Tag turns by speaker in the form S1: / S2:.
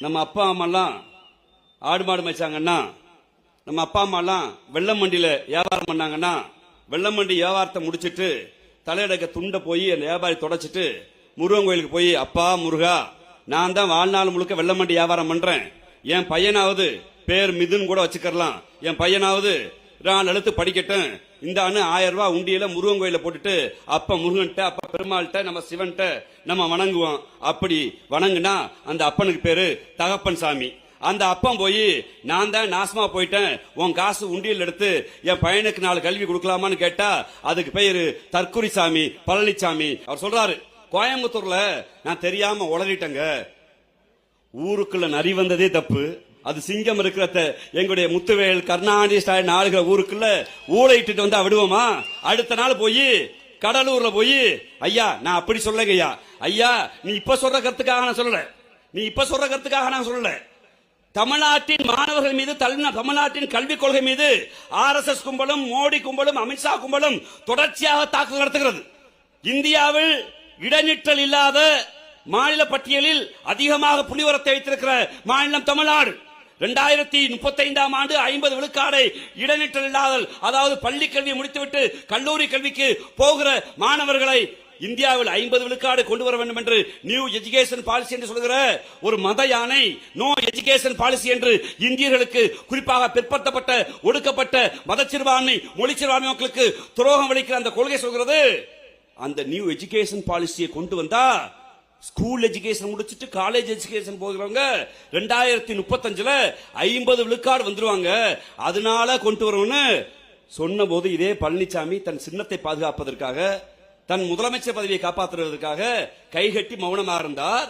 S1: நம்ம அப்பா அம்மாலாம் ஆடு மாடு மேய்ச்சாங்கன்னா, நம்ம அப்பா அம்மாலாம் வெள்ளை மண்டியில வியாபாரம் பண்ணாங்கன்னா, வெள்ளை மண்டி வியாபாரத்தை முடிச்சிட்டு தலையடக்க துண்டை போய் அந்த வியாபாரி தொடச்சிட்டு முருகன் கோயிலுக்கு போய், அப்பா முருகா, நான் தான் வாழ்நாள் முழுக்க வெள்ளை மண்டி வியாபாரம் பண்றேன், என் பையனாவது பேர் மிதுன் கூட வச்சுக்கலாம், என் பையனாவது நான் எழுத்து படிக்கட்டும், இந்த அணு 1000 ரூபாய் உண்டியில முருகன் கோயில போட்டுட்டு அப்ப முருகன்ட்ட அப்ப பெருமாள்கிட்ட நம்ம சிவன்கிட்ட நம்ம வணங்குவோம். அப்படி வணங்குனா அந்த அப்பனுக்கு பேரு தகப்பன் சாமி. அந்த அப்பன் போய், நான் தான் நாசமா போயிட்டேன், உன் காசு உண்டியல் எடுத்து என் பையனுக்கு 4 கல்வி கொடுக்கலாமான்னு கேட்டா அதுக்கு பேரு தற்குறி சாமி, பழனிசாமி. அவர் சொல்றாரு, கோயம்புத்தூர்ல நான் தெரியாம உளறிட்டேங்க, ஊருக்குள்ள நரி வந்ததே தப்பு, அது சிங்கம் இருக்கிற எங்களுடைய முத்துவேல் கருணாநிதி ஸ்டாலின் ஆளுகிற ஊருக்குள்ள ஊழையிட்டு வந்தா விடுவோமா? அடுத்த நாள் போய் கடலூர்ல போய், ஐயா நான் அப்படி சொல்லுங்க ஐயா, ஐயா நீ இப்ப சொல்ற கருத்துக்காக நான் சொல்லல, நீ இப்ப சொல்ற கருத்துக்காக நான் சொல்லல, தமிழ்நாட்டின் மாணவர்கள் மீது, தமிழ்நாட்டின் கல்விக் கொள்கை மீது RSS கும்பலும் மோடி கும்பலும் அமித்ஷா கும்பலும் தொடர்ச்சியாக தாக்குதல் நடத்துகிறது. இந்தியாவில் இடைநிற்றல் இல்லாத மாநில பட்டியலில் அதிகமாக புலிவரத்தை வைத்திருக்கிற மாநிலம் தமிழ்நாடு. 2035 ஆண்டு 50 விழுக்காடை இடைநிற்றல் இல்லாத, அதாவது பள்ளி கல்வியை முடித்துவிட்டு கல்லூரி கல்விக்கு போகிற மாணவர்களை இந்தியாவில் 50 விழுக்காடு கொண்டு வர வேண்டும் என்று நியூ எஜுகேஷன் பாலிசி என்று சொல்கிற ஒரு மத யானை, நோ எஜுகேஷன் பாலிசி என்று இந்தியர்களுக்கு, குறிப்பாக பிற்படுத்தப்பட்ட ஒடுக்கப்பட்ட மத சிறுபான்மை மொழி சிறுபான்மை மக்களுக்கு துரோகம் அளிக்கிற அந்த கொள்கை சொல்கிறது. அந்த நியூ எஜுகேஷன் பாலிசியை கொண்டு வந்தா ஸ்கூல் எஜுகேஷன் முடிச்சிட்டு காலேஜ் எஜுகேஷன் போகிறவங்க 2035 50 விழுக்காடு வந்துருவாங்க. அதனால கொண்டு வரணும்னு சொன்ன போது இதே பழனிசாமி தன் சின்னத்தை பாதுகாப்பதற்காக, தன் முதலமைச்சர் பதவியை காப்பாற்றுவதற்காக கைகட்டி மௌனமாக இருந்தார்.